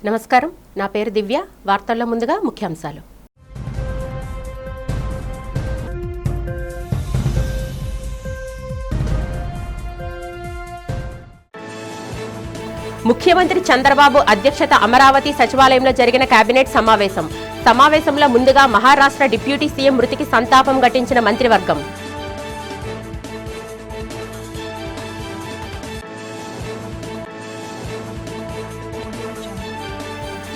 నమస్కారం, నా పేరు దివ్య. వార్తల్లో ముందుగా ముఖ్యాంశాలు. ముఖ్యమంత్రి చంద్రబాబు అధ్యక్షత అమరావతి సచివాలయంలో జరిగిన కేబినెట్ సమావేశంలో ముందుగా మహారాష్ట్ర డిప్యూటీ సీఎం మృతికి సంతాపం ఘటించిన మంత్రివర్గం.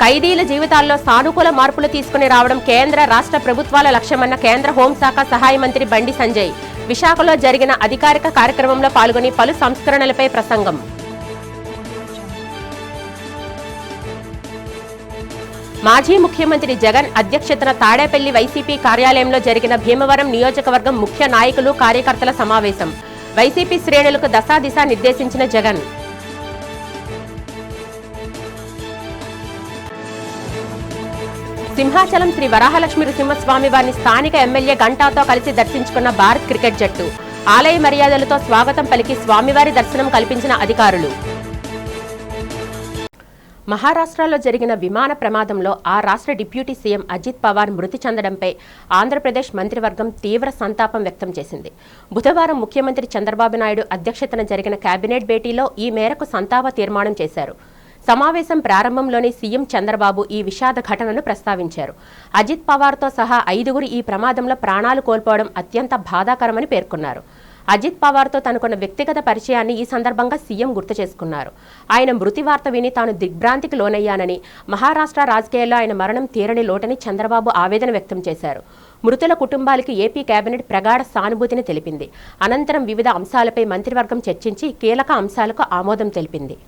ఖైదీల జీవితాల్లో సానుకూల మార్పులు తీసుకుని రావడం కేంద్ర రాష్ట్ర ప్రభుత్వాల లక్ష్యమన్న కేంద్ర హోంశాఖ సహాయ మంత్రి బండి సంజయ్ విశాఖలో జరిగిన అధికారిక కార్యక్రమంలో పాల్గొని పలు సంస్కరణలపై ప్రసంగం. మాజీ ముఖ్యమంత్రి జగన్ అధ్యక్షతన తాడేపల్లి వైసీపీ కార్యాలయంలో జరిగిన భీమవరం నియోజకవర్గం ముఖ్య నాయకులు కార్యకర్తల సమావేశం. వైసీపీ శ్రేణులకు దశాదిశ నిర్దేశించిన జగన్. సింహాచలం శ్రీ వరాహలక్ష్మి నృసింహస్వామి వారిని స్థానిక ఎమ్మెల్యే గంటాతో కలిసి దర్శించుకున్న భారత్ క్రికెట్ జట్టు. ఆలయ మర్యాదలతో స్వాగతం పలికి స్వామివారి దర్శనం కల్పించిన అధికారులు. మహారాష్ట్రలో జరిగిన విమాన ప్రమాదంలో ఆ రాష్ట్ర డిప్యూటీ సీఎం అజిత్ పవార్ మృతి చెందడంపై ఆంధ్రప్రదేశ్ మంత్రివర్గం తీవ్ర సంతాపం వ్యక్తం చేసింది. బుధవారం ముఖ్యమంత్రి చంద్రబాబు నాయుడు అధ్యక్షతన జరిగిన కేబినెట్ భేటీలో ఈ మేరకు సంతాప తీర్మానం చేశారు. సమావేశం ప్రారంభంలోనే సీఎం చంద్రబాబు ఈ విషాద ఘటనను ప్రస్తావించారు. అజిత్ పవార్తో సహా 5గురు ఈ ప్రమాదంలో ప్రాణాలు కోల్పోవడం అత్యంత బాధాకరమని పేర్కొన్నారు. అజిత్ పవార్తో తనకున్న వ్యక్తిగత పరిచయాన్ని ఈ సందర్భంగా సీఎం గుర్తు చేసుకున్నారు. ఆయన మృతి వార్త విని తాను దిగ్భ్రాంతికి లోనయ్యానని, మహారాష్ట్ర రాజకీయాల్లో ఆయన మరణం తీరని లోటని చంద్రబాబు ఆవేదన వ్యక్తం చేశారు. మృతుల కుటుంబాలకి ఏపీ కేబినెట్ ప్రగాఢ సానుభూతిని తెలిపింది. అనంతరం వివిధ అంశాలపై మంత్రివర్గం చర్చించి కీలక అంశాలకు ఆమోదం తెలిపింది.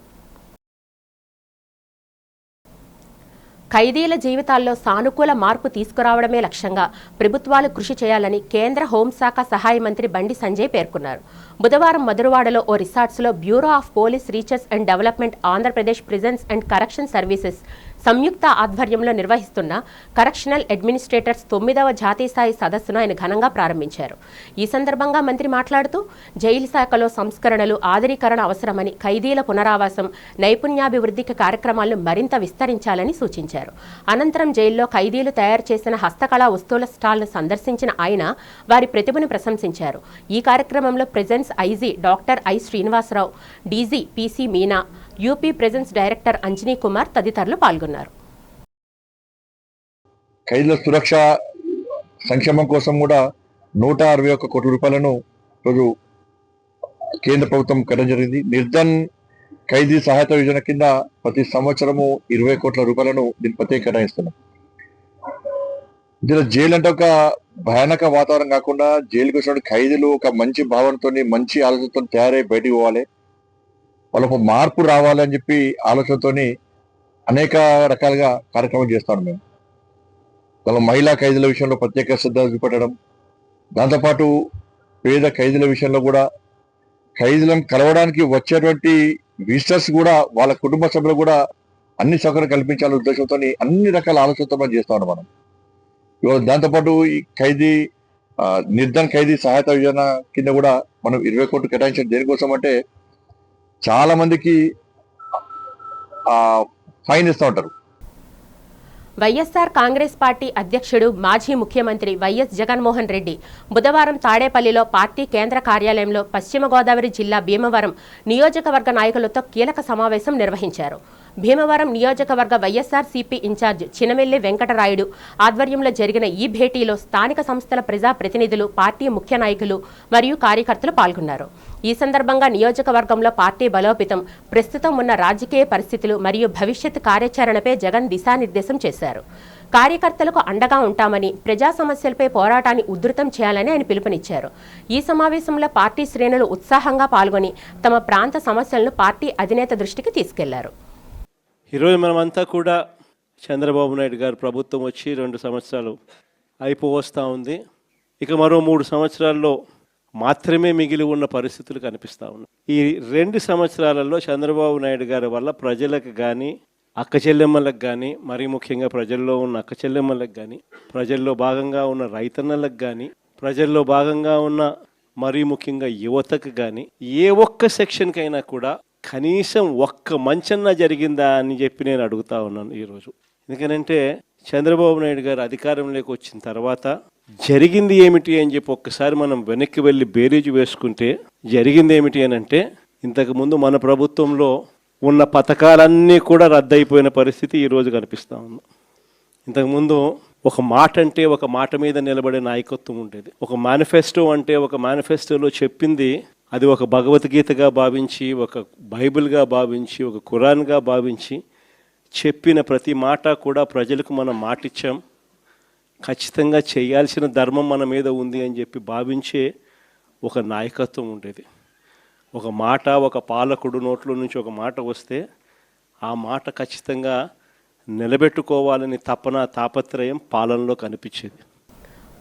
ఖైదీల జీవితాల్లో సానుకూల మార్పు తీసుకురావడమే లక్ష్యంగా ప్రభుత్వాలు కృషి చేయాలని కేంద్ర హోంశాఖ సహాయ మంత్రి బండి సంజయ్ పేర్కొన్నారు. బుధవారం మధురవాడలో ఓ రిసార్ట్స్లో bureau of police research and development, Andhra Pradesh prisons and correction services సంయుక్త ఆధ్వర్యంలో నిర్వహిస్తున్న కరెక్షనల్ అడ్మినిస్ట్రేటర్స్ 9వ జాతీయ స్థాయి సదస్సును ఆయన ఘనంగా ప్రారంభించారు. ఈ సందర్భంగా మంత్రి మాట్లాడుతూ జైలు శాఖలో సంస్కరణలు, ఆధునీకరణ అవసరమని, ఖైదీల పునరావాసం, నైపుణ్యాభివృద్ధికి కార్యక్రమాలను మరింత విస్తరించాలని సూచించారు. అనంతరం జైల్లో ఖైదీలు తయారు చేసిన హస్తకళా వస్తువుల స్టాల్ను సందర్శించిన ఆయన వారి ప్రతిభను ప్రశంసించారు. ఈ కార్యక్రమంలో prisons IG doctor I Srinivasarao, DG PC Meena, UP prisons director Anjani Kumar తదితరులు పాల్గొన్నారు. ఖైదీల సురక్ష సంక్షేమం కోసం కూడా 161 కోట్ల రూపాయలను రోజు కేంద్ర ప్రభుత్వం కట్టడం జరిగింది. నిర్ధన్ ఖైదీ సహాయత యోజన కింద ప్రతి సంవత్సరము 20 కోట్ల రూపాయలను దీన్ని ప్రత్యేక కేటాయిస్తున్నాం. ఇందులో జైలు అంటే ఒక భయానక వాతావరణం కాకుండా జైలుకి వచ్చిన ఖైదీలు ఒక మంచి భావనతో, మంచి ఆలోచనతో తయారై బయటికి పోవాలి, వాళ్ళకు మార్పు రావాలని చెప్పి ఆలోచనతో అనేక రకాలుగా కార్యక్రమాలు చేస్తాను. మేము వాళ్ళ మహిళా ఖైదీల విషయంలో ప్రత్యేక శ్రద్ధ చూపెట్టడం, దాంతోపాటు పేద ఖైదీల విషయంలో కూడా ఖైదీలను కలవడానికి వచ్చేటువంటి విజిటర్స్ కూడా వాళ్ళ కుటుంబ సభ్యులు కూడా అన్ని సౌకర్యాలు కల్పించాలనే ఉద్దేశంతో అన్ని రకాల ఆలోచనతో మనం చేస్తా ఉన్నాం. మనం దాంతోపాటు ఈ నిర్ధన్ ఖైదీ సహాయత యోజన కింద కూడా మనం 20 కోట్లు కేటాయించడం. దేనికోసం అంటే చాలా మందికి ఫైన్ ఇస్తూ ఉంటారు. వైఎస్ఆర్ కాంగ్రెస్ పార్టీ అధ్యక్షుడు, మాజీ ముఖ్యమంత్రి వైఎస్ జగన్మోహన్ రెడ్డి బుధవారం తాడేపల్లిలో పార్టీ కేంద్ర కార్యాలయంలో పశ్చిమ గోదావరి జిల్లా భీమవరం నియోజకవర్గ నాయకులతో కీలక సమావేశం నిర్వహించారు. భీమవరం నియోజకవర్గ వైఎస్ఆర్సీపీ ఇన్ఛార్జ్ చినమెల్లి వెంకటరాయుడు ఆధ్వర్యంలో జరిగిన ఈ భేటీలో స్థానిక సంస్థల ప్రజాప్రతినిధులు, పార్టీ ముఖ్య నాయకులు మరియు కార్యకర్తలు పాల్గొన్నారు. ఈ సందర్భంగా నియోజకవర్గంలో పార్టీ బలోపేతం, ప్రస్తుతం ఉన్న రాజకీయ పరిస్థితులు మరియు భవిష్యత్ కార్యాచరణపై జగన్ దిశానిర్దేశం చేశారు. కార్యకర్తలకు అండగా ఉంటామని, ప్రజా సమస్యలపై పోరాటాన్ని ఉధృతం చేయాలని ఆయన పిలుపునిచ్చారు. ఈ సమావేశంలో పార్టీ శ్రేణులు ఉత్సాహంగా పాల్గొని తమ ప్రాంత సమస్యలను పార్టీ అధినేత దృష్టికి తీసుకెళ్లారు. ఈరోజు మనమంతా కూడా చంద్రబాబు నాయుడు గారు ప్రభుత్వం వచ్చి 2 సంవత్సరాలు అయిపోవస్తూ ఉంది. ఇక మరో 3 సంవత్సరాల్లో మాత్రమే మిగిలి ఉన్న పరిస్థితులు కనిపిస్తూ ఉన్నాయి. ఈ 2 సంవత్సరాలలో చంద్రబాబు నాయుడు గారి వల్ల ప్రజలకు కానీ, అక్క చెల్లెమ్మలకు కానీ, మరీ ముఖ్యంగా ప్రజల్లో ఉన్న అక్క చెల్లెమ్మలకు కానీ, ప్రజల్లో భాగంగా ఉన్న రైతన్నలకు కానీ, ప్రజల్లో భాగంగా ఉన్న మరీ ముఖ్యంగా యువతకు కానీ, ఏ ఒక్క సెక్షన్కైనా కూడా కనీసం ఒక్క మంచన్నా జరిగిందా అని చెప్పి నేను అడుగుతా ఉన్నాను ఈరోజు. ఎందుకనంటే చంద్రబాబు నాయుడు గారు అధికారంలోకి వచ్చిన తర్వాత జరిగింది ఏమిటి అని చెప్పి ఒక్కసారి మనం వెనక్కి వెళ్ళి బేరీజు వేసుకుంటే జరిగింది ఏమిటి అని అంటే, ఇంతకుముందు మన ప్రభుత్వంలో ఉన్న పథకాలన్నీ కూడా రద్దయిపోయిన పరిస్థితి ఈరోజు కనిపిస్తూ ఉంది. ఇంతకుముందు ఒక మాట అంటే ఒక మాట మీద నిలబడే నాయకత్వం ఉండేది. ఒక మేనిఫెస్టో అంటే ఒక మేనిఫెస్టోలో చెప్పింది అది ఒక భగవద్గీతగా భావించి, ఒక బైబిల్గా భావించి, ఒక ఖురాన్గా భావించి చెప్పిన ప్రతి మాట కూడా ప్రజలకు మనం మాటిచ్చాం, ఖచ్చితంగా చేయాల్సిన ధర్మం మన మీద ఉంది అని చెప్పి భావించే ఒక నాయకత్వం ఉండేది. ఒక మాట, ఒక పాలకుడు నోట్లో నుంచి ఒక మాట వస్తే ఆ మాట ఖచ్చితంగా నిలబెట్టుకోవాలని తపన, తాపత్రయం పాలనలో కనిపించేది.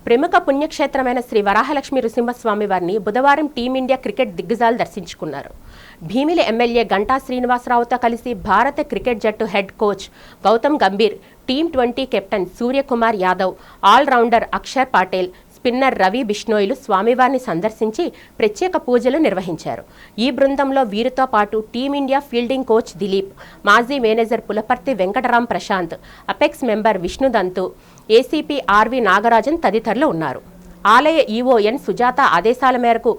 ప్రముఖ పుణ్యక్షేత్రమైన శ్రీ వరాహలక్ష్మి నృసింహస్వామి వారిని బుధవారం టీమిండియా క్రికెట్ దిగ్గజాలు దర్శించుకున్నారు. భీమిలి ఎమ్మెల్యే గంటా శ్రీనివాసరావుతో కలిసి భారత క్రికెట్ జట్టు హెడ్ కోచ్ గౌతమ్ గంభీర్, టీ20 captain Suryakumar Yadav, allrounder Axar Patel, spinner Ravi బిష్ణోయ్లు స్వామివారిని సందర్శించి ప్రత్యేక పూజలు నిర్వహించారు. ఈ బృందంలో వీరితో పాటు టీమిండియా ఫీల్డింగ్ కోచ్ దిలీప్, మాజీ manager Pulaparthi Venkatram Prashanth, apex member Vishnudanthu, ACP R V Nagarajan తదితరులు ఉన్నారు. ఆలయ ఈవో ఎన్ సుజాత ఆదేశాల మేరకు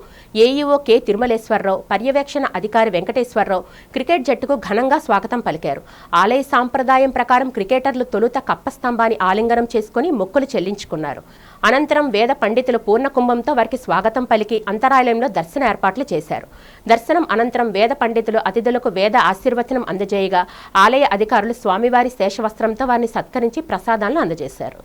ఏఈఓ కె తిరుమలేశ్వరరావు, పర్యవేక్షణ అధికారి వెంకటేశ్వరరావు క్రికెట్ జట్టుకు ఘనంగా స్వాగతం పలికారు. ఆలయ సాంప్రదాయం ప్రకారం క్రికెటర్లు తొలుత కప్పస్తంభాన్ని ఆలింగనం చేసుకుని మొక్కులు చెల్లించుకున్నారు. అనంతరం వేద పండితులు పూర్ణకుంభంతో వారికి స్వాగతం పలికి అంతరాలయంలో దర్శన ఏర్పాట్లు చేశారు. దర్శనం అనంతరం వేద పండితులు అతిథులకు వేద ఆశీర్వచనం అందజేయగా ఆలయ అధికారులు స్వామివారి శేషవస్త్రంతో వారిని సత్కరించి ప్రసాదాలను అందజేశారు.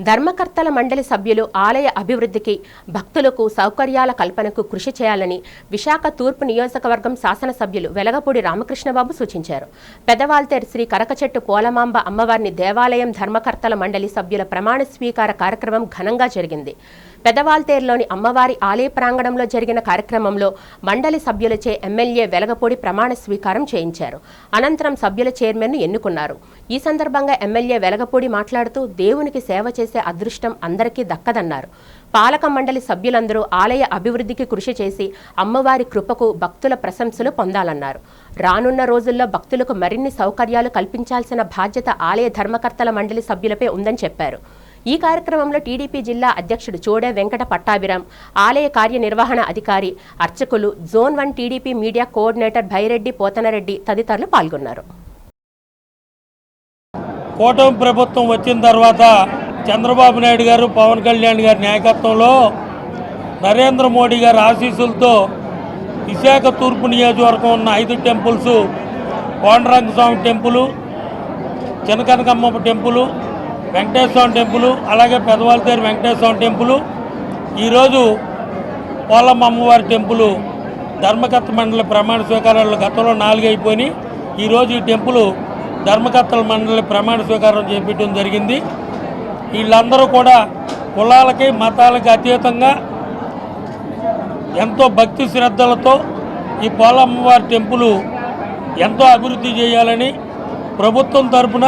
ధర్మకర్తల మండలి సభ్యులు ఆలయ అభివృద్ధికి, భక్తులకు సౌకర్యాల కల్పనకు కృషి చేయాలని విశాఖ తూర్పు నియోజకవర్గం శాసనసభ్యులు వెలగపూడి రామకృష్ణబాబు సూచించారు. పెదవాల్తేరు శ్రీ కరకచెట్టు పోలమాంబ అమ్మవారిని దేవాలయం ధర్మకర్తల మండలి సభ్యుల ప్రమాణ స్వీకార కార్యక్రమం ఘనంగా జరిగింది. పెదవాల్తేరులోని అమ్మవారి ఆలయ ప్రాంగణంలో జరిగిన కార్యక్రమంలో మండలి సభ్యులచే ఎమ్మెల్యే వెలగపూడి ప్రమాణ స్వీకారం చేయించారు. అనంతరం సభ్యుల చైర్మన్ను ఎన్నుకున్నారు. ఈ సందర్భంగా ఎమ్మెల్యే వెలగపూడి మాట్లాడుతూ దేవునికి సేవ చేసే అదృష్టం అందరికీ దక్కదన్నారు. పాలక మండలి సభ్యులందరూ ఆలయ అభివృద్ధికి కృషి చేసి అమ్మవారి కృపకు, భక్తుల ప్రశంసలు పొందాలన్నారు. రానున్న రోజుల్లో భక్తులకు మరిన్ని సౌకర్యాలు కల్పించాల్సిన బాధ్యత ఆలయ ధర్మకర్తల మండలి సభ్యులపై ఉందని చెప్పారు. ఈ కార్యక్రమంలో టీడీపీ జిల్లా అధ్యక్షుడు చోడే వెంకట పట్టాభిరాం, ఆలయ కార్యనిర్వహణ అధికారి, అర్చకులు, zone 1 TDP media coordinator Bhaireddy Pothanareddy తదితరులు పాల్గొన్నారు. కూటమి ప్రభుత్వం వచ్చిన తర్వాత చంద్రబాబు నాయుడు గారు, పవన్ కళ్యాణ్ గారి నాయకత్వంలో, నరేంద్ర మోడీ గారి ఆశీస్సులతో విశాఖ తూర్పు నియోజకవర్గం ఉన్న 5 టెంపుల్స్, కోండరంగ స్వామి టెంపుల్, చినకనకమ్మ టెంపుల్, వెంకటేశ్వర టెంపుల్, అలాగే పెదవాల్తేరు వెంకటేశ్వర టెంపుల్, ఈరోజు పోలమ్మ అమ్మవారి టెంపుల్ ధర్మకర్త మండలి ప్రమాణ స్వీకారాలు గతంలో 4 అయిపోయినాయి. ఈరోజు ఈ టెంపుల్ ధర్మకర్తల మండలి ప్రమాణ స్వీకారం చేపట్టడం జరిగింది. వీళ్ళందరూ కూడా కులాలకి, మతాలకి అతీతంగా ఎంతో భక్తి శ్రద్ధలతో ఈ పోలమ్మవారి టెంపుల్ ఎంతో అభివృద్ధి చేయాలని ప్రభుత్వం తరపున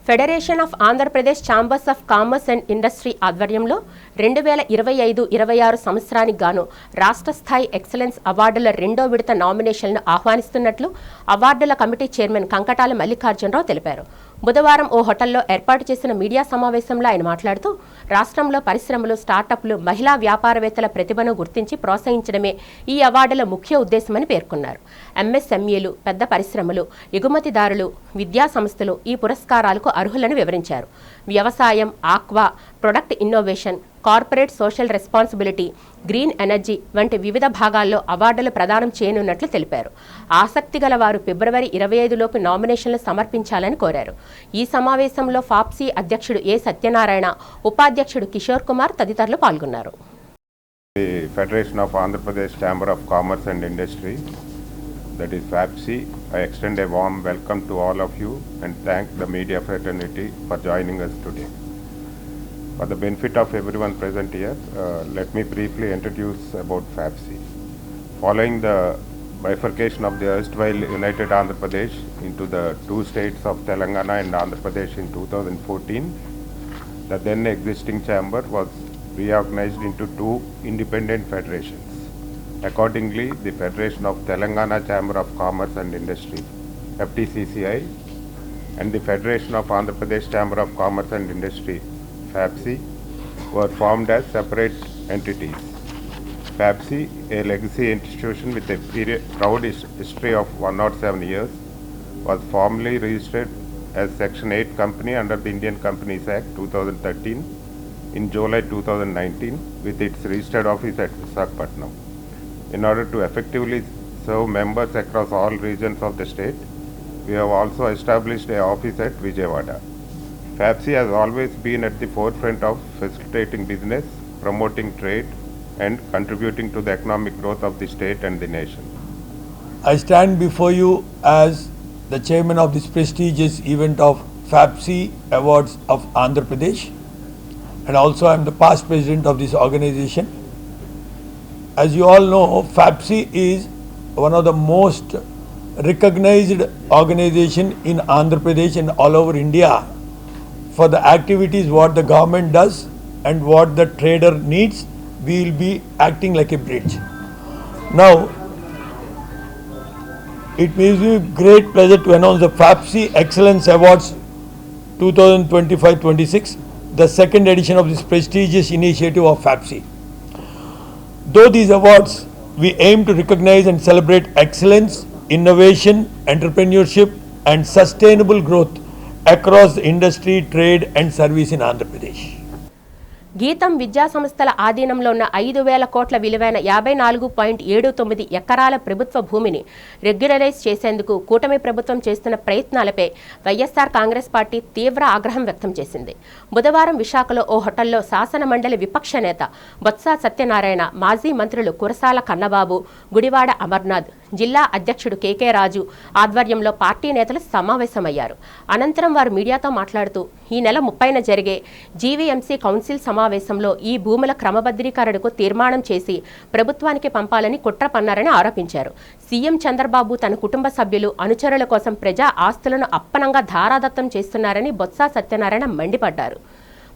federation of Andhra Pradesh chambers of commerce and industry ఆధ్వర్యంలో 2025-26 సంవత్సరానికి గాను రాష్ట్ర స్థాయి ఎక్సలెన్స్ అవార్డుల 2వ విడత నామినేషన్లను ఆహ్వానిస్తున్నట్లు అవార్డుల కమిటీ చైర్మన్ కంకటాల మల్లికార్జునరావు తెలిపారు. బుధవారం ఓ హోటల్లో ఏర్పాటు చేసిన మీడియా సమావేశంలో ఆయన మాట్లాడుతూ రాష్ట్రంలో పరిశ్రమలు, స్టార్టప్లు, మహిళా వ్యాపారవేత్తల ప్రతిభను గుర్తించి ప్రోత్సహించడమే ఈ అవార్డుల ముఖ్య ఉద్దేశమని పేర్కొన్నారు. ఎంఎస్ఎంఈలు, పెద్ద పరిశ్రమలు, ఎగుమతిదారులు, విద్యా సంస్థలు ఈ పురస్కారాలకు అర్హులని వివరించారు. వ్యవసాయం, aqua, product innovation, corporate social responsibility, green energy వంటి వివిధ భాగాల్లో అవార్డులు ప్రదానం చేయనున్నట్లు తెలిపారు. ఆసక్తి గల వారు ఫిబ్రవరి 25లోపు నామినేషన్లు సమర్పించాలని కోరారు. ఈ సమావేశంలో ఫాప్సీ అధ్యక్షుడు ఏ సత్యనారాయణ, ఉపాధ్యక్షుడు కిషోర్ కుమార్ తదితరులు పాల్గొన్నారు. Federation of Andhra Pradesh chamber of commerce and industry, that is FAPSI. I extend a warm welcome to all of you and thank the media fraternity for joining us today. For the benefit of everyone present here, let me briefly introduce about FAPSI. Following the bifurcation of the erstwhile United Andhra Pradesh into the two states of Telangana and Andhra Pradesh in 2014, the then existing chamber was reorganized into two independent federations. Accordingly, the Federation of Telangana Chamber of Commerce and Industry, FTCCI, and the Federation of Andhra Pradesh Chamber of Commerce and Industry, FAPSI, were formed as separate entities. FAPSI, a legacy institution with a proud history of 107 years, was formally registered as Section 8 company under the Indian Companies Act 2013 in July 2019 with its registered office at Visakhapatnam. In order to effectively serve members across all regions of the state, we have also established an office at Vijayawada. FAPSI has always been at the forefront of facilitating business, promoting trade, and contributing to the economic growth of the state and the nation. I stand before you as the chairman of this prestigious event of FAPSI Awards of Andhra Pradesh, and also I am the past president of this organization. As you all know, FAPSI is one of the most recognized organization in Andhra Pradesh and all over India for the activities what the government does and what the trader needs. We will be acting like a bridge. Now, it gives me great pleasure to announce the FAPSI Excellence Awards 2025-26, the second edition of this prestigious initiative of FAPSI. Though these awards, we aim to recognize and celebrate excellence, innovation, entrepreneurship, and sustainable growth across the industry, trade, and service in Andhra Pradesh. గీతం విద్యా సంస్థల ఆధీనంలో ఉన్న 5,000 కోట్ల విలువైన 54.79 ఎకరాల ప్రభుత్వ భూమిని రెగ్యులరైజ్ చేసేందుకు కూటమి ప్రభుత్వం చేస్తున్న ప్రయత్నాలపై వైఎస్ఆర్ కాంగ్రెస్ పార్టీ తీవ్ర ఆగ్రహం వ్యక్తం చేసింది. బుధవారం విశాఖలో ఓ హోటల్లో శాసన మండలి విపక్ష నేత బొత్స సత్యనారాయణ, మాజీ మంత్రులు కురసాల కన్నబాబు, గుడివాడ అమర్నాథ్, జిల్లా అధ్యక్షుడు కేకే రాజు ఆధ్వర్యంలో పార్టీ నేతలు సమావేశమయ్యారు. అనంతరం వారు మీడియాతో మాట్లాడుతూ ఈ నెల 30న జరిగే జీవీఎంసీ కౌన్సిల్ సమావేశంలో ఈ భూముల క్రమబద్ధీకరణకు తీర్మానం చేసి ప్రభుత్వానికి పంపాలని కుట్ర పన్నారని ఆరోపించారు. సీఎం చంద్రబాబు తన కుటుంబ సభ్యులు, అనుచరుల కోసం ప్రజా ఆస్తులను అప్పనంగా ధారాదత్తం చేస్తున్నారని బొత్స సత్యనారాయణ మండిపడ్డారు.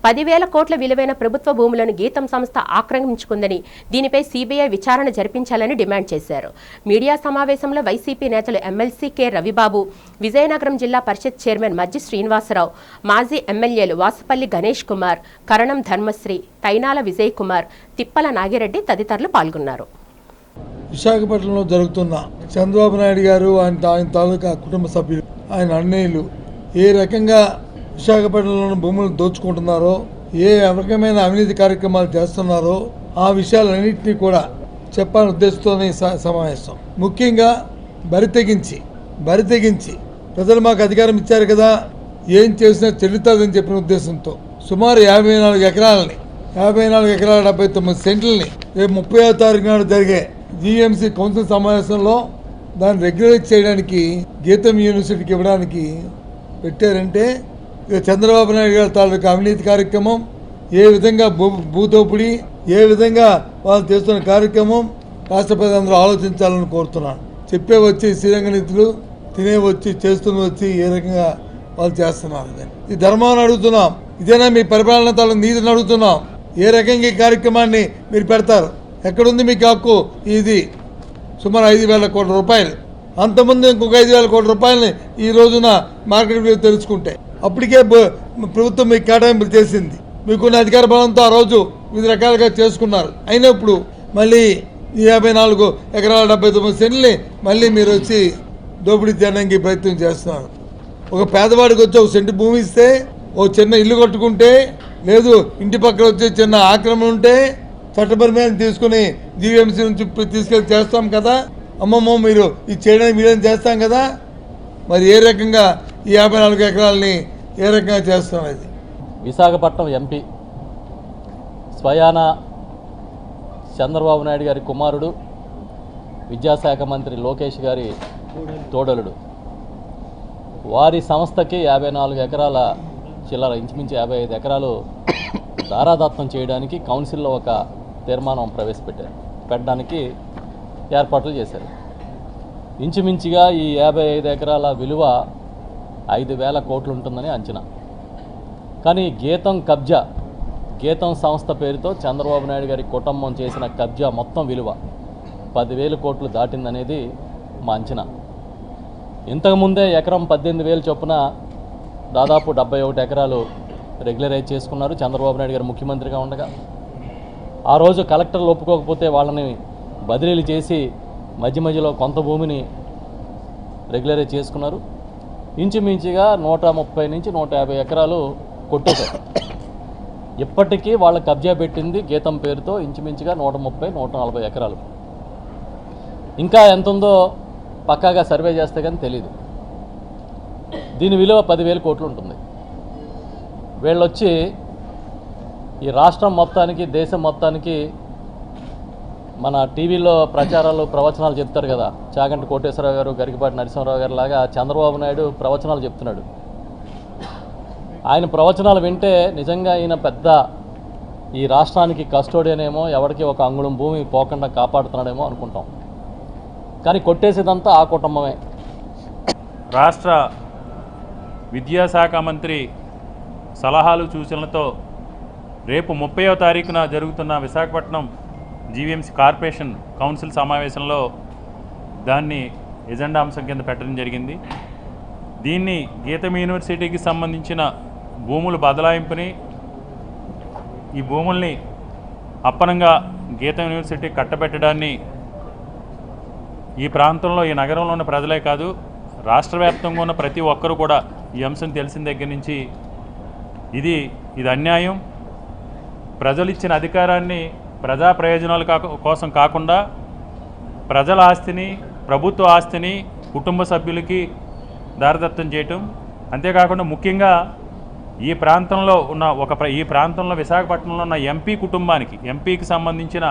10,000 కోట్ల విలువైన ప్రభుత్వ భూములను గీతం సంస్థ ఆక్రమించుకుందని, దీనిపై సీబీఐ విచారణ జరిపించాలని డిమాండ్ చేశారు. మీడియా సమావేశంలో వైసీపీ నేతలు ఎమ్మెల్సీ కె రవిబాబు, విజయనగరం జిల్లా పరిషత్ చైర్మన్ మజ్జి శ్రీనివాసరావు, మాజీ ఎమ్మెల్యేలు వాసుపల్లి గణేష్ కుమార్, కరణం ధర్మశ్రీ, తైనాల విజయ్ కుమార్, తిప్పల నాగిరెడ్డి తదితరులు పాల్గొన్నారు. విశాఖపట్నంలో జరుగుతున్న చంద్రబాబు నాయుడు గారు ఆయన తాలూకా కుటుంబ సభ్యులు, ఆయన అన్నయ్యలు ఏ రకంగా విశాఖపట్నంలోని భూములు దోచుకుంటున్నారో, ఏ రకమైన అవినీతి కార్యక్రమాలు చేస్తున్నారో ఆ విషయాలన్నింటినీ కూడా చెప్పాలని ఉద్దేశంతోనే సమావేశం. ముఖ్యంగా బరి తెగించి ప్రజలు మాకు అధికారం ఇచ్చారు కదా, ఏం చేసినా చెల్లుతుందని చెప్పిన ఉద్దేశంతో సుమారు 54 ఎకరాలని 79 సెంట్లని రేపు 30వ తారీఖు నాడు జరిగే జీఎంసీ కౌన్సిల్ సమావేశంలో దాన్ని రెగ్యులరైజ్ చేయడానికి గీతం యూనివర్సిటీకి ఇవ్వడానికి పెట్టారంటే చంద్రబాబు నాయుడు గారి తాలూకా అవినీతి కార్యక్రమం, ఏ విధంగా భూదోపిడీ, ఏ విధంగా వాళ్ళు చేస్తున్న కార్యక్రమం రాష్ట్ర ప్రజలందరూ ఆలోచించాలని కోరుతున్నాను. చెప్పే వచ్చి శ్రీరంగ నీతులు, తినే వచ్చి చేస్తున్న వచ్చి ఏ రకంగా వాళ్ళు చేస్తున్నారు. ఈ ధర్మాన్ని అడుగుతున్నాం, ఇదేనా మీ పరిపాలన తాలూకు నీతిని అడుగుతున్నాం. ఏ రకంగా ఈ కార్యక్రమాన్ని మీరు పెడతారు? ఎక్కడుంది మీకు హక్కు? ఇది సుమారు 5,000 కోట్ల రూపాయలు. అంతకుముందు ఇంకొక 5,000 కోట్ల రూపాయలని ఈ రోజున మార్కెట్ విలువ తెలుసుకుంటే అప్పటికే ప్రభుత్వం మీకు కేటాయింపులు చేసింది. మీకున్న అధికార బలంతో ఆ రోజు వివిధ రకాలుగా చేసుకున్నారు. అయినప్పుడు మళ్ళీ ఈ 54 ఎకరాల 79 సెంట్లని మళ్ళీ మీరు వచ్చి దోపిడీ చేయడానికి ప్రయత్నం చేస్తున్నారు. ఒక పేదవాడికి వచ్చి 1 సెంటు భూమి ఇస్తే, ఓ చిన్న ఇల్లు కట్టుకుంటే, లేదు ఇంటి పక్కన వచ్చి చిన్న ఆక్రమణ ఉంటే చట్టపరమైన తీసుకుని జీవీఎంసీ నుంచి తీసుకెళ్ళి చేస్తాం కదా, అమ్మమ్మ మీరు ఇది చేయడానికి వీళ్ళని చేస్తాం కదా. మరి ఏ రకంగా ఈ 54 ఎకరాలని ఏ రకంగా చేస్తాం? అది విశాఖపట్నం ఎంపీ స్వయాన చంద్రబాబు నాయుడు గారి కుమారుడు, విద్యాశాఖ మంత్రి లోకేష్ గారి తోడలుడు, వారి సంస్థకి 54 ఎకరాల చిల్లర, ఇంచుమించు 55 ఎకరాలు దారాదత్తం చేయడానికి కౌన్సిల్లో ఒక తీర్మానం పెట్టడానికి ఏర్పాట్లు చేశారు. ఇంచుమించుగా ఈ 55 ఎకరాల విలువ 5,000 కోట్లు ఉంటుందని అంచనా. కానీ గీతం సంస్థ పేరుతో చంద్రబాబు నాయుడు గారి కుటుంబం చేసిన కబ్జా మొత్తం విలువ 10,000 కోట్లు దాటిందనేది మా అంచనా. ఇంతకుముందే ఎకరం 18,000 చొప్పున దాదాపు 71 ఎకరాలు రెగ్యులరైజ్ చేసుకున్నారు చంద్రబాబు నాయుడు గారు ముఖ్యమంత్రిగా ఉండగా. ఆ రోజు కలెక్టర్లు ఒప్పుకోకపోతే వాళ్ళని బదిలీలు చేసి మధ్యలో కొంత భూమిని రెగ్యులరైజ్ చేసుకున్నారు. ఇంచుమించుగా 130 నుంచి 150 ఎకరాలు కొట్టేశారు. ఇప్పటికీ వాళ్ళ కబ్జా పెట్టింది గీతం పేరుతో ఇంచుమించుగా 130-140 ఎకరాలు. ఇంకా ఎంత ఉందో పక్కాగా సర్వే చేస్తే కానీ తెలీదు. దీని విలువ 10,000 కోట్లు ఉంటుంది. వీళ్ళొచ్చి ఈ రాష్ట్రం మొత్తానికి, దేశం మొత్తానికి మన టీవీలో ప్రవచనాలు చెప్తారు కదా, చాగంటి కోటేశ్వరరావు గారు, గరికపాటి నరసింహారావు గారు లాగా చంద్రబాబు నాయుడు ప్రవచనాలు చెప్తున్నాడు. ఆయన ప్రవచనాలు వింటే నిజంగా ఈయన పెద్ద ఈ రాష్ట్రానికి కస్టోడియన్ ఏమో, ఎవరికి ఒక అంగుళం భూమి పోకుండా కాపాడుతున్నాడేమో అనుకుంటాం. కానీ కొట్టేసేదంతా ఆ కుటుంబమే. రాష్ట్ర విద్యాశాఖ మంత్రి సలహాలు సూచనలతో రేపు 30వ తారీఖున జరుగుతున్న విశాఖపట్నం జీవీఎంసీ కార్పొరేషన్ కౌన్సిల్ సమావేశంలో దాన్ని ఎజెండా అంశం కింద పెట్టడం జరిగింది. దీన్ని గీతం యూనివర్సిటీకి సంబంధించిన భూముల బదలాయింపుని, ఈ భూముల్ని అప్పనంగా గీతం యూనివర్సిటీ కట్టబెట్టడాన్ని ఈ ప్రాంతంలో, ఈ నగరంలో ఉన్న ప్రజలే కాదు, రాష్ట్ర వ్యాప్తంగా ఉన్న ప్రతి ఒక్కరూ కూడా ఈ అంశం తెలిసిన దగ్గర నుంచి ఇది అన్యాయం. ప్రజలు ఇచ్చిన అధికారాన్ని ప్రజా ప్రయోజనాల కోసం కాకుండా ప్రజల ఆస్తిని, ప్రభుత్వ ఆస్తిని కుటుంబ సభ్యులకి దారదత్తం చేయటం, అంతేకాకుండా ముఖ్యంగా ఈ ప్రాంతంలో విశాఖపట్నంలో ఉన్న ఎంపీకి సంబంధించిన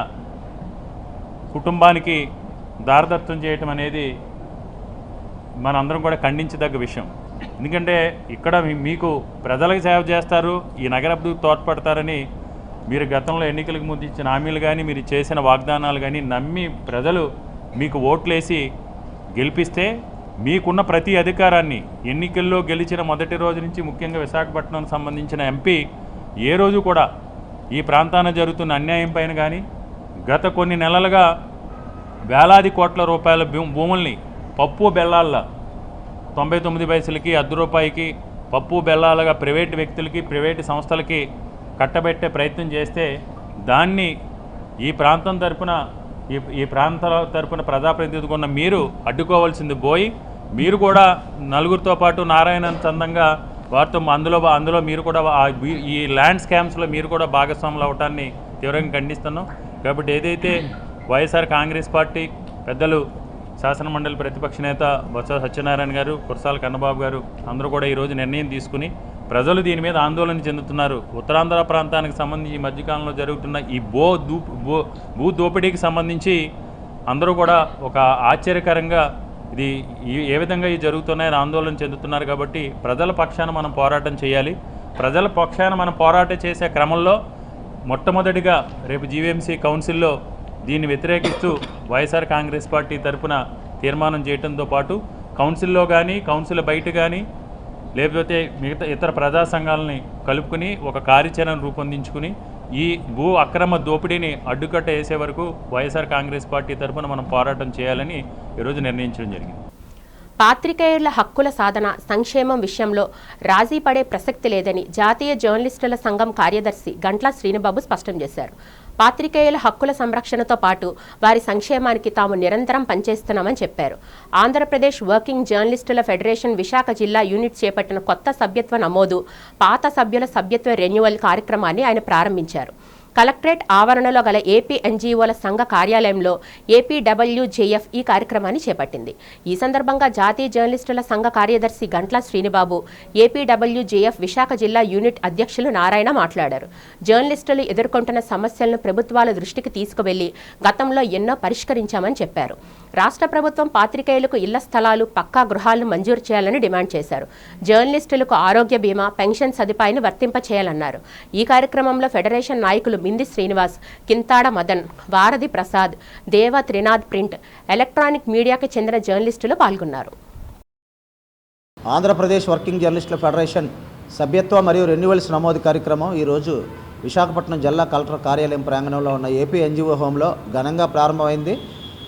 కుటుంబానికి దారదత్తం చేయటం అనేది మనందరం కూడా ఖండించదగ్గ విషయం. ఎందుకంటే ఇక్కడ మీకు ప్రజలకు సేవ చేస్తారు, ఈ నగర అభివృద్ధికి తోడ్పడతారని మీరు గతంలో ఎన్నికలకు ముందు ఇచ్చిన హామీలు కానీ, మీరు చేసిన వాగ్దానాలు కానీ నమ్మి ప్రజలు మీకు ఓట్లేసి గెలిపిస్తే మీకున్న ప్రతి అధికారాన్ని ఎన్నికల్లో గెలిచిన మొదటి రోజు నుంచి ముఖ్యంగా విశాఖపట్నానికి సంబంధించిన ఎంపీ ఏ రోజు కూడా ఈ ప్రాంతాన జరుగుతున్న అన్యాయం పైన కానీ, గత కొన్ని నెలలుగా వేలాది కోట్ల రూపాయల భూముల్ని పప్పు బెల్లాల్లో 99 పైసలకి, ₹1 పప్పు బెల్లాలుగా ప్రైవేటు వ్యక్తులకి, ప్రైవేటు సంస్థలకి కట్టబెట్టే ప్రయత్నం చేస్తే దాన్ని ఈ ప్రాంతం తరపున ఈ ప్రాంతాల తరపున ప్రజాప్రతినిధిగా ఉన్న మీరు అడ్డుకోవాల్సింది పోయి, మీరు కూడా నలుగురితో పాటు నారాయణన్ చందంగా వారితో అందులో మీరు కూడా ఈ ల్యాండ్ స్కామ్స్లో మీరు కూడా భాగస్వాములు అవటాన్ని తీవ్రంగా ఖండిస్తున్నాం. కాబట్టి ఏదైతే వైఎస్ఆర్ కాంగ్రెస్ పార్టీ పెద్దలు శాసనమండలి ప్రతిపక్ష నేత బొత్స సత్యనారాయణ గారు, కురసాల కన్నబాబు గారు అందరూ కూడా ఈరోజు నిర్ణయం తీసుకుని ప్రజలు దీని మీద ఆందోళన చెందుతున్నారు. ఉత్తరాంధ్ర ప్రాంతానికి సంబంధించి ఈ మధ్యకాలంలో జరుగుతున్న ఈ భూ దోపిడీకి సంబంధించి అందరూ కూడా ఒక ఆశ్చర్యకరంగా ఇది ఏ విధంగా ఇది జరుగుతున్నాయని ఆందోళన చెందుతున్నారు. కాబట్టి ప్రజల పక్షాన మనం పోరాటం చేయాలి. ప్రజల పక్షాన మనం పోరాటం చేసే క్రమంలో మొట్టమొదటిగా రేపు జీవీఎంసీ కౌన్సిల్లో దీన్ని వ్యతిరేకిస్తూ వైఎస్ఆర్ కాంగ్రెస్ పార్టీ తరఫున తీర్మానం చేయడంతో పాటు కౌన్సిల్లో కానీ, కౌన్సిల్ బయట కానీ, లేకపోతే మిగతా ఇతర ప్రజా సంఘాలని కలుపుకుని ఒక కార్యాచరణ రూపొందించుకుని ఈ భూ అక్రమ దోపిడీని అడ్డుకట్ట వేసే వరకు వైఎస్ఆర్ కాంగ్రెస్ పార్టీ తరఫున మనం పోరాటం చేయాలని ఈరోజు నిర్ణయించడం జరిగింది. పాత్రికేయుల హక్కుల సాధన, సంక్షేమం విషయంలో రాజీ పడే ప్రసక్తి లేదని జాతీయ జర్నలిస్టుల సంఘం కార్యదర్శి గంట్ల శ్రీనుబాబు స్పష్టం చేశారు. పాత్రికేయుల హక్కుల సంరక్షణతో పాటు వారి సంక్షేమానికి తాము నిరంతరం పనిచేస్తున్నామని చెప్పారు. ఆంధ్రప్రదేశ్ వర్కింగ్ జర్నలిస్టుల ఫెడరేషన్ విశాఖ జిల్లా యూనిట్ చేపట్టిన కొత్త సభ్యత్వ నమోదు, పాత సభ్యుల సభ్యత్వ రెన్యువల్ కార్యక్రమాన్ని ఆయన ప్రారంభించారు. కలెక్టరేట్ ఆవరణలో గల ఏపీ ఎన్జీఓల సంఘ కార్యాలయంలో ఏపీడబ్ల్యూజేఎఫ్ ఈ కార్యక్రమాన్ని చేపట్టింది. ఈ సందర్భంగా జాతీయ జర్నలిస్టుల సంఘ కార్యదర్శి గంట్ల శ్రీనుబాబు, ఏపీడబ్ల్యూజేఎఫ్ విశాఖ జిల్లా యూనిట్ అధ్యక్షులు నారాయణ మాట్లాడారు. జర్నలిస్టులు ఎదుర్కొంటున్న సమస్యలను ప్రభుత్వాల దృష్టికి తీసుకువెళ్లి గతంలో ఎన్నో పరిష్కరించామని చెప్పారు. రాష్ట్ర ప్రభుత్వం పాత్రికేయులకు ఇళ్ల స్థలాలు, పక్కా గృహాలను మంజూరు చేయాలని డిమాండ్ చేశారు. జర్నలిస్టులకు ఆరోగ్య బీమా, పెన్షన్ సదుపాయాన్ని వర్తింపచేయాలన్నారు. ఈ కార్యక్రమంలో ఫెడరేషన్ నాయకులు మింది శ్రీనివాస్, కింతాడ మదన్, వారధి ప్రసాద్, దేవ త్రినాథ్, ప్రింట్, ఎలక్ట్రానిక్ మీడియాకి చెందిన జర్నలిస్టులు పాల్గొన్నారు. ఆంధ్రప్రదేశ్ వర్కింగ్ జర్నలిస్టుల ఫెడరేషన్ సభ్యత్వ మరియు రెన్యువల్స్ నమోదు కార్యక్రమం ఈరోజు విశాఖపట్నం జిల్లా కలెక్టర్ కార్యాలయం ప్రాంగణంలో ఉన్న ఏపీ ఎన్జిఓ హోంలో ఘనంగా ప్రారంభమైంది.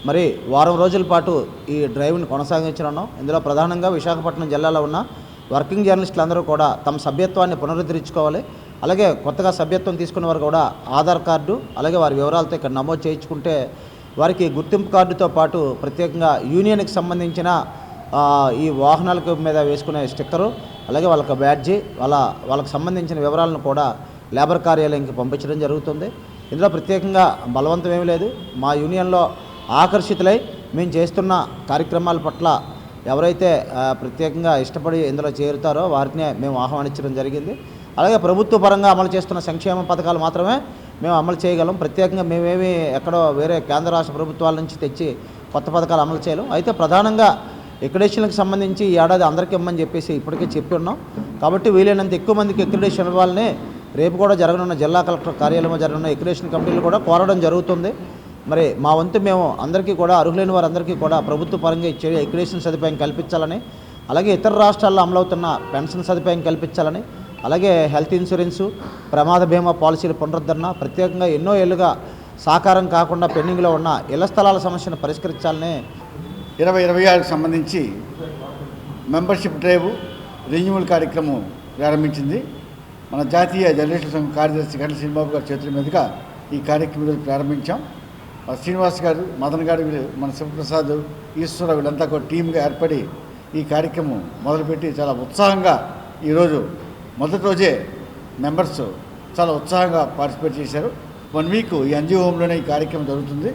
మరి వారం రోజుల పాటు ఈ డ్రైవ్ని కొనసాగించనున్నాం. ఇందులో ప్రధానంగా విశాఖపట్నం జిల్లాలో ఉన్న వర్కింగ్ జర్నలిస్టులందరూ కూడా తమ సభ్యత్వాన్ని పునరుద్ధరించుకోవాలి. అలాగే కొత్తగా సభ్యత్వం తీసుకున్న వారు కూడా ఆధార్ కార్డు అలాగే వారి వివరాలతో ఇక్కడ నమోదు చేయించుకుంటే వారికి గుర్తింపు కార్డుతో పాటు ప్రత్యేకంగా యూనియన్కి సంబంధించిన ఈ వాహనాలకు మీద వేసుకునే స్టిక్కరు అలాగే వాళ్ళకి బ్యాడ్జీ వాళ్ళకి సంబంధించిన వివరాలను కూడా లేబర్ కార్యాలయానికి పంపించడం జరుగుతుంది. ఇందులో ప్రత్యేకంగా బలవంతం ఏమీ లేదు. మా యూనియన్లో ఆకర్షితులై మేము చేస్తున్న కార్యక్రమాల పట్ల ఎవరైతే ప్రత్యేకంగా ఇష్టపడి ఇందులో చేరుతారో వారినే మేము ఆహ్వానించడం జరిగింది. అలాగే ప్రభుత్వ పరంగా అమలు చేస్తున్న సంక్షేమ పథకాలు మాత్రమే మేము అమలు చేయగలం. ప్రత్యేకంగా మేమేమి ఎక్కడో వేరే కేంద్ర రాష్ట్ర ప్రభుత్వాల నుంచి తెచ్చి కొత్త పథకాలు అమలు చేయలేం. అయితే ప్రధానంగా ఎక్రిడేషన్లకు సంబంధించి ఈ ఏడాది అందరికీ ఇమ్మని చెప్పేసి ఇప్పటికే చెప్పి ఉన్నాం. కాబట్టి వీలైనంత ఎక్కువ మందికి ఎక్రిడేషన్ ఇవ్వాలని రేపు కూడా జరగనున్న జిల్లా కలెక్టర్ కార్యాలయంలో జరగనున్న ఎక్రిడేషన్ కమిటీలు కూడా కోరడం జరుగుతుంది. మరి మా వంతు మేము అందరికీ కూడా అర్హులైన వారందరికీ కూడా ప్రభుత్వ పరంగా ఇచ్చే ఎక్రిడేషన్ సదుపాయం కల్పించాలని, అలాగే ఇతర రాష్ట్రాల్లో అమలవుతున్న పెన్షన్ సదుపాయం కల్పించాలని, అలాగే హెల్త్ ఇన్సూరెన్సు, ప్రమాద బీమా పాలసీల పునరుద్ధరణ, ప్రత్యేకంగా ఎన్నో ఏళ్లుగా సాకారం కాకుండా పెండింగ్లో ఉన్న ఇళ్ల స్థలాల సమస్యను పరిష్కరించాలని 2026కు సంబంధించి మెంబర్షిప్ డ్రైవ్ రెన్యువల్ కార్యక్రమం ప్రారంభించింది. మన జాతీయ జర్నలిస్టుల సంఘం కార్యదర్శి గంటల శ్రీనిబాబు గారి చేతుల మీదుగా ఈ కార్యక్రమం ప్రారంభించాం. శ్రీనివాస్ గారు, మదన్ గారు, మన శివప్రసాద్, ఈశ్వర వీళ్ళంతా కూడా టీమ్గా ఏర్పడి ఈ కార్యక్రమం మొదలుపెట్టి చాలా ఉత్సాహంగా ఈరోజు మొదటి రోజే మెంబర్స్ చాలా ఉత్సాహంగా పార్టిసిపేట్ చేశారు. 1 వీక్ ఈ ఎన్జిఓ హోమ్లోనే ఈ కార్యక్రమం జరుగుతుంది.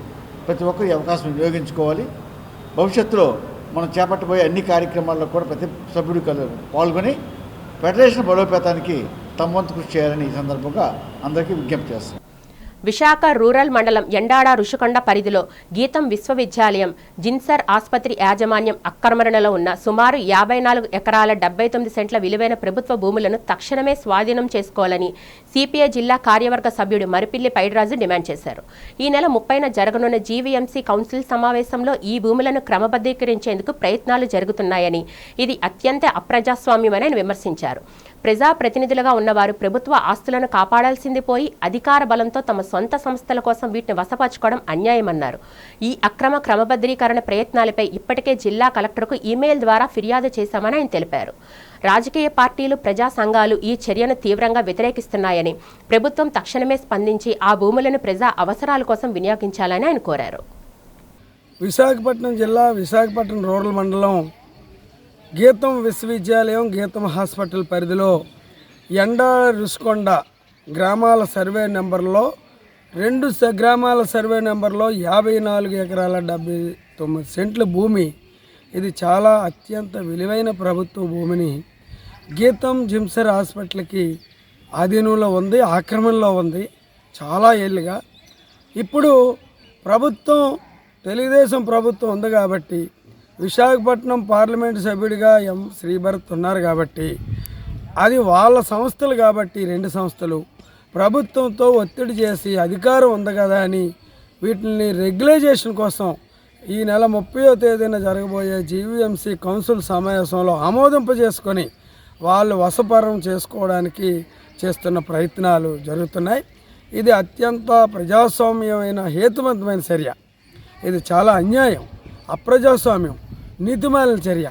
ప్రతి ఒక్కరు ఈ అవకాశం వినియోగించుకోవాలి. భవిష్యత్తులో మనం చేపట్టబోయే అన్ని కార్యక్రమాల్లో కూడా ప్రతి సభ్యుడు పాల్గొని ఫెడరేషన్ బలోపేతానికి తమ వంతు కృషి చేయాలని ఈ సందర్భంగా అందరికీ విజ్ఞప్తి చేస్తాం. విశాఖ రూరల్ మండలం ఎండాడ రుషికొండ పరిధిలో గీతం విశ్వవిద్యాలయం జిన్సర్ ఆసుపత్రి యాజమాన్యం ఆక్రమణలో ఉన్న సుమారు 54 ఎకరాల 79 సెంట్ల విలువైన ప్రభుత్వ భూములను తక్షణమే స్వాధీనం చేసుకోవాలని సిపిఐ జిల్లా కార్యవర్గ సభ్యుడు మరిపిల్లి పైడిరాజు డిమాండ్ చేశారు. ఈ నెల 30న జరగనున్న జీవీఎంసీ కౌన్సిల్ సమావేశంలో ఈ భూములను క్రమబద్ధీకరించేందుకు ప్రయత్నాలు జరుగుతున్నాయని, ఇది అత్యంత అప్రజాస్వామ్యమని ఆయన విమర్శించారు. ప్రజాప్రతినిధులుగా ఉన్నవారు ప్రభుత్వ ఆస్తులను కాపాడాల్సింది పోయి అధికార బలంతో తమ సొంత సంస్థల కోసం వీటిని వశపరచుకోవడం అన్యాయమన్నారు. ఈ అక్రమ క్రమబద్ధీకరణ ప్రయత్నాలపై ఇప్పటికే జిల్లా కలెక్టర్కు ఈమెయిల్ ద్వారా ఫిర్యాదు చేశామని ఆయన తెలిపారు. రాజకీయ పార్టీలు, ప్రజా సంఘాలు ఈ చర్యను తీవ్రంగా వ్యతిరేకిస్తున్నాయని, ప్రభుత్వం తక్షణమే స్పందించి ఆ భూములను ప్రజా అవసరాల కోసం వినియోగించాలని ఆయన కోరారు. విశాఖపట్నం జిల్లా విశాఖపట్నం రూరల్ మండలం గీతం విశ్వవిద్యాలయం గీతం హాస్పిటల్ పరిధిలో ఎండాడ రుషికొండ గ్రామాల సర్వే నెంబర్లో 2 గ్రామాల సర్వే నెంబర్లో 54 ఎకరాల 79 సెంట్ల భూమి, ఇది చాలా అత్యంత విలువైన ప్రభుత్వ భూమిని గీతం జిన్సర్ హాస్పిటల్కి ఆధీనంలో ఉంది, ఆక్రమణలో ఉంది చాలా ఏళ్ళుగా. ఇప్పుడు ప్రభుత్వం తెలుగుదేశం ప్రభుత్వం ఉంది కాబట్టి, విశాఖపట్నం పార్లమెంటు సభ్యుడిగా ఎం శ్రీభరత్ ఉన్నారు కాబట్టి, అది వాళ్ళ సంస్థలు కాబట్టి 2 సంస్థలు ప్రభుత్వంతో ఒత్తిడి చేసి అధికారం ఉంది కదా అని వీటిని రెగ్యులైజేషన్ కోసం ఈ నెల 30వ తేదీన జరగబోయే జీవీఎంసీ కౌన్సిల్ సమావేశంలో ఆమోదింపజేసుకొని వాళ్ళు వశపరం చేసుకోవడానికి చేస్తున్న ప్రయత్నాలు జరుగుతున్నాయి. ఇది అత్యంత ప్రజాస్వామ్యమైన హేతువంతమైన చర్య. ఇది చాలా అన్యాయం, అప్రజాస్వామ్యం, నీతిమాలిన చర్య.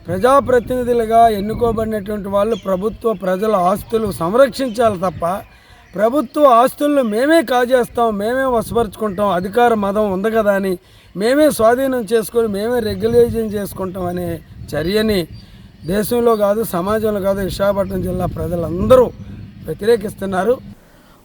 ప్రజాప్రతినిధులుగా ఎన్నుకోబడినటువంటి వాళ్ళు ప్రభుత్వ ప్రజల ఆస్తులు సంరక్షించాలి తప్ప ప్రభుత్వ ఆస్తులను మేమే కాజేస్తాం, మేమే వశపరుచుకుంటాం, అధికార మదం ఉంది కదా అని మేమే స్వాధీనం చేసుకొని మేమే రెగ్యులేషన్ చేసుకుంటాం అనే చర్యని దేశంలో కాదు, సమాజంలో కాదు, విశాఖపట్నం జిల్లా ప్రజలందరూ వ్యతిరేకిస్తున్నారు.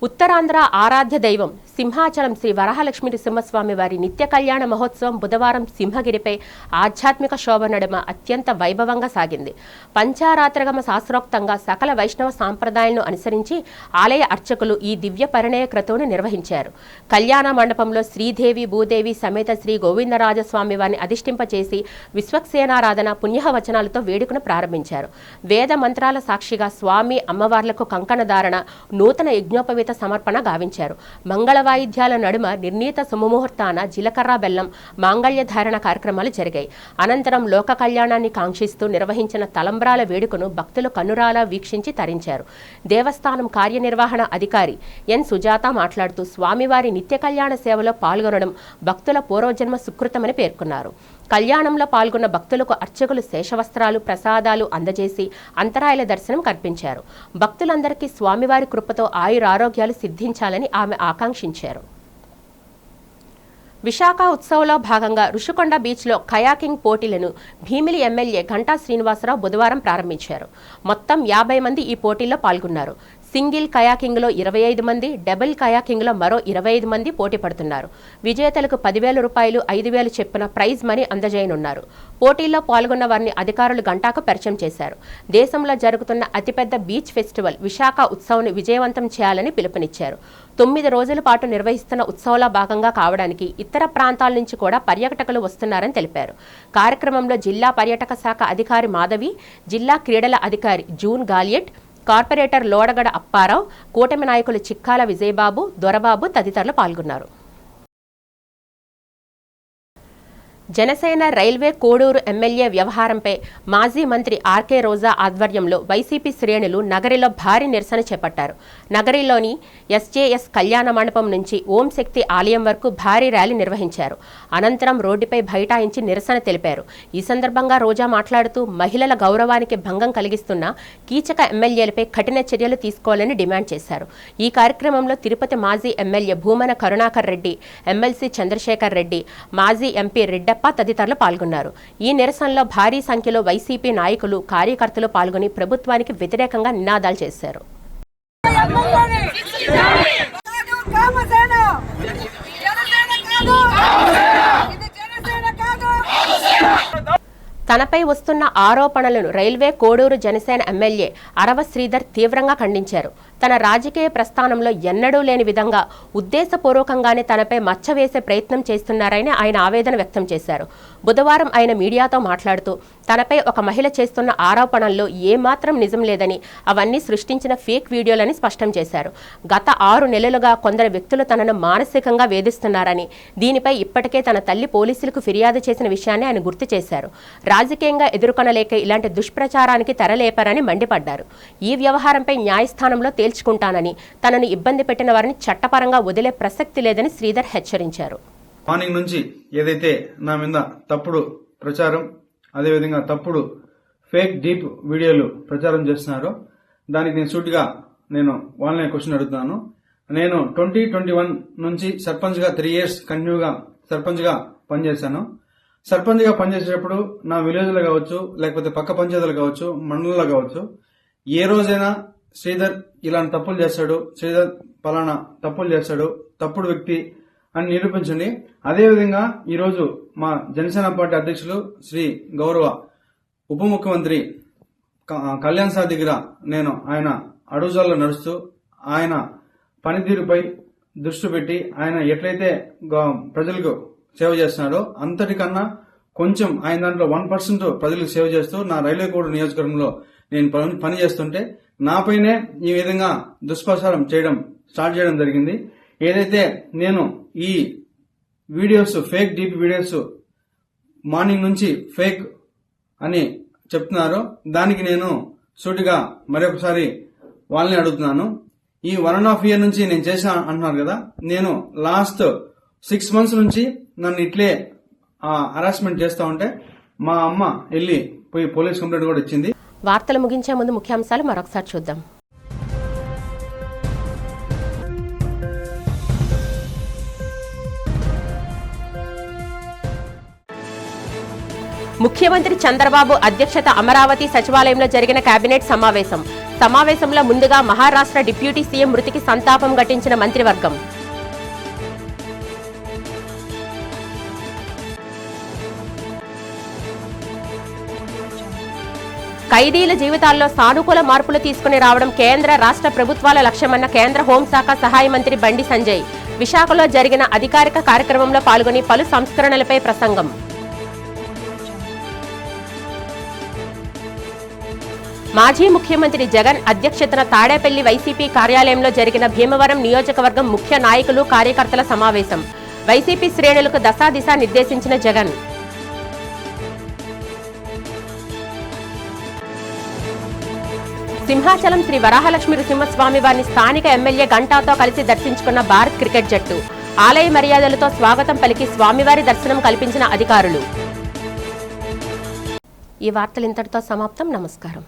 ఉత్తరాంధ్ర ఆరాధ్య దైవం సింహాచలం శ్రీ వరహాలక్ష్మీ నృసింహస్వామి వారి నిత్య కళ్యాణ మహోత్సవం బుధవారం సింహగిరిపై ఆధ్యాత్మిక శోభ నడుమ అత్యంత వైభవంగా సాగింది. పంచారాత్రగమ శాస్త్రోక్తంగా సకల వైష్ణవ సాంప్రదాయాలను అనుసరించి ఆలయ అర్చకులు ఈ దివ్య పరిణయ క్రతువును నిర్వహించారు. కళ్యాణ మండపంలో శ్రీదేవి భూదేవి సమేత శ్రీ గోవిందరాజస్వామి వారిని అధిష్టింపచేసి విశ్వక్సేనారాధన పుణ్యవచనాలతో వేడుకను ప్రారంభించారు. వేద మంత్రాల సాక్షిగా స్వామి అమ్మవార్లకు కంకణ ధారణ, నూతన యజ్ఞోపవీత సమర్పణ గావించారు. మంగళవాయిద్యాల నడుమ నిర్ణీత శుభముహూర్తాన జీలకర్ర బెల్లం మాంగళ్య ధారణ కార్యక్రమాలు జరిగాయి. అనంతరం లోక కళ్యాణాన్ని కాంక్షిస్తూ నిర్వహించిన తలంబ్రాల వేడుకను భక్తులు కన్నురాలా వీక్షించి తరించారు. దేవస్థానం కార్యనిర్వహణ అధికారి ఎన్ సుజాత మాట్లాడుతూ స్వామివారి నిత్య కళ్యాణ సేవలో పాల్గొనడం భక్తుల పూర్వజన్మ సుకృతమని పేర్కొన్నారు. కళ్యాణంలో పాల్గొన్న భక్తులకు అర్చకులు శేషవస్త్రాలు, ప్రసాదాలు అందజేసి అంతరాయల దర్శనం కల్పించారు. భక్తులందరికీ స్వామివారి కృపతో ఆయురారోగ్యాలు సిద్ధించాలని ఆమె ఆకాంక్షించారు. విశాఖ ఉత్సవంలో భాగంగా ఋషికొండ బీచ్లో కయాకింగ్ పోటీలను భీమిలి ఎమ్మెల్యే గంటా శ్రీనివాసరావు బుధవారం ప్రారంభించారు. మొత్తం 50 మంది ఈ పోటీల్లో పాల్గొన్నారు. సింగిల్ కయాకింగ్లో 25 మంది, డబుల్ కయాకింగ్లో మరో 25 మంది పోటీ పడుతున్నారు. విజేతలకు 10,000 రూపాయలు, 5,000 చొప్పున ప్రైజ్ మనీ అందజేయనున్నారు. పోటీల్లో పాల్గొన్న వారిని అధికారులు గంటాకు పరిచయం చేశారు. దేశంలో జరుగుతున్న అతిపెద్ద బీచ్ ఫెస్టివల్ విశాఖ ఉత్సవాన్ని విజయవంతం చేయాలని పిలుపునిచ్చారు. 9 రోజుల పాటు నిర్వహిస్తున్న ఉత్సవంలో భాగంగా కావడానికి ఇతర ప్రాంతాల నుంచి కూడా పర్యాటకులు వస్తున్నారని తెలిపారు. కార్యక్రమంలో జిల్లా పర్యాటక శాఖ అధికారి మాధవి, జిల్లా క్రీడల అధికారి జూన్ గాలియట్, కార్పొరేటర్ లోడగడ అప్పారావు, కూటమి నాయకులు చిక్కాల విజయబాబు, దొరబాబు తదితరులు పాల్గొన్నారు. జనసేన రైల్వే కోడూరు ఎమ్మెల్యే వ్యవహారంపై మాజీ మంత్రి ఆర్కే రోజా ఆధ్వర్యంలో వైసీపీ శ్రేణులు నగరిలో భారీ నిరసన చేపట్టారు. నగరిలోని ఎస్జేఎస్ కళ్యాణ మండపం నుంచి ఓం శక్తి ఆలయం వరకు భారీ ర్యాలీ నిర్వహించారు. అనంతరం రోడ్డుపై బైఠాయించి నిరసన తెలిపారు. ఈ సందర్భంగా రోజా మాట్లాడుతూ మహిళల గౌరవానికి భంగం కలిగిస్తున్న కీచక ఎమ్మెల్యేలపై కఠిన చర్యలు తీసుకోవాలని డిమాండ్ చేశారు. ఈ కార్యక్రమంలో తిరుపతి మాజీ ఎమ్మెల్యే భూమన కరుణాకర్ రెడ్డి, ఎమ్మెల్సీ చంద్రశేఖర్ రెడ్డి, మాజీ ఎంపీ రెడ్డప్ప తదితరులు పాల్గొన్నారు. ఈ నిరసనలో భారీ సంఖ్యలో వైసీపీ నాయకులు, కార్యకర్తలు పాల్గొని ప్రభుత్వానికి వ్యతిరేకంగా నినాదాలు చేశారు. తనపై వస్తున్న ఆరోపణలను రైల్వే కోడూరు జనసేన ఎమ్మెల్యే అరవ శ్రీధర్ తీవ్రంగా ఖండించారు. తన రాజకీయ ప్రస్థానంలో ఎన్నడూ లేని విధంగా ఉద్దేశపూర్వకంగానే తనపై మచ్చ వేసే ప్రయత్నం చేస్తున్నారని ఆయన ఆవేదన వ్యక్తం చేశారు. బుధవారం ఆయన మీడియాతో మాట్లాడుతూ తనపై ఒక మహిళ చేస్తున్న ఆరోపణల్లో ఏమాత్రం నిజం లేదని, అవన్నీ సృష్టించిన ఫేక్ వీడియోలని స్పష్టం చేశారు. గత 6 నెలలుగా కొందరు వ్యక్తులు తనను మానసికంగా వేధిస్తున్నారని, దీనిపై ఇప్పటికే తన తల్లి పోలీసులకు ఫిర్యాదు చేసిన విషయాన్ని ఆయన గుర్తు చేశారు. రాజకీయంగా ఎదుర్కొనలేక ఇలాంటి దుష్ప్రచారానికి తెరలేపారని మండిపడ్డారు. ఈ వ్యవహారంపై న్యాయస్థానంలో తేల్చుకుంటానని, తనను ఇబ్బంది పెట్టిన వారిని చట్టపరంగా వదిలే ప్రసక్తి లేదని శ్రీధర్ హెచ్చరించారు. మార్నింగ్ నుంచి ఏదైతే నా మీద తప్పుడు ప్రచారం, అదేవిధంగా తప్పుడు ఫేక్ డీప్ వీడియోలు ప్రచారం చేస్తున్నారో దానికి నేను సూటిగా వాళ్ళని క్వశ్చన్ అడుగుతున్నాను. నేను 2021 నుంచి సర్పంచ్గా 3 years కంటిన్యూగా సర్పంచ్గా పనిచేశాను. సర్పంచ్గా పనిచేసేటప్పుడు నా విలేజ్లో కావచ్చు, లేకపోతే పక్క పంచాయతీలు కావచ్చు, మండలంలో కావచ్చు, ఏ రోజైనా శ్రీధర్ ఇలాంటి తప్పులు చేస్తాడు, శ్రీధర్ పలానా తప్పులు చేస్తాడు, తప్పుడు వ్యక్తి అని నిరూపించండి. అదేవిధంగా ఈరోజు మా జనసేన పార్టీ అధ్యక్షులు శ్రీ గౌరవ ఉప ముఖ్యమంత్రి కళ్యాణ్ సార్ దగ్గర ఆయన అడుగుజాల్లో నడుస్తూ ఆయన పనితీరుపై దృష్టి పెట్టి ఆయన ఎట్లయితే ప్రజలకు సేవ చేస్తున్నాడో అంతటికన్నా కొంచెం ఆయన దాంట్లో 1% ప్రజలకు సేవ చేస్తూ నా రైల్వే కోడ్ నియోజకవర్గంలో నేను పని చేస్తుంటే నాపైనే ఈ విధంగా దుష్ప్రచారం స్టార్ట్ చేయడం జరిగింది. ఏదైతే నేను ఈ videos fake deep videos morning నుంచి ఫేక్ అని చెప్తున్నారో దానికి నేను సూటిగా మరొకసారి వాళ్ళని అడుగుతున్నాను. ఈ 1.5 year నుంచి నేను చేసా అంటున్నారు కదా, నేను లాస్ట్ 6 months నుంచి నన్ను ఇట్లే హరాస్మెంట్ చేస్తా ఉంటే మా అమ్మ పోయి పోలీస్ కంప్లైంట్ కూడా ఇచ్చింది. వార్తలు ముగించే ముందు ముఖ్యాంశాలు మరొకసారి చూద్దాం. ముఖ్యమంత్రి చంద్రబాబు అధ్యక్షత అమరావతి సచివాలయంలో జరిగిన కేబినెట్ సమావేశం. సమావేశంలో ముందుగా మహారాష్ట్ర డిప్యూటీ సీఎం మృతికి సంతాపం ఘటించిన మంత్రివర్గం. ఖైదీల జీవితాల్లో సానుకూల మార్పులు తీసుకుని రావడం కేంద్ర రాష్ట్ర ప్రభుత్వాల లక్ష్యమన్న కేంద్ర హోంశాఖ సహాయ మంత్రి బండి సంజయ్ విశాఖలో జరిగిన అధికారిక కార్యక్రమంలో పాల్గొని పలు సంస్కరణలపై ప్రసంగం. మాజీ ముఖ్యమంత్రి జగన్ అధ్యక్షతన తాడేపల్లి వైసీపీ కార్యాలయంలో జరిగిన భీమవరం నియోజకవర్గం ముఖ్య నాయకులు కార్యకర్తల సమావేశం. వైసీపీ శ్రేణులకు దశాదిశ నిర్దేశించిన జగన్. సింహాచలం శ్రీ వరాహలక్ష్మి నృసింహస్వామి వారిని స్థానిక ఎమ్మెల్యే గంటాతో కలిసి దర్శించుకున్న భారత్ క్రికెట్ జట్టు. ఆలయ మర్యాదలతో స్వాగతం పలికి స్వామివారి దర్శనం కల్పించిన అధికారులు. ఈ వార్తలు ఇంతటితో సమాప్తం. నమస్కారం.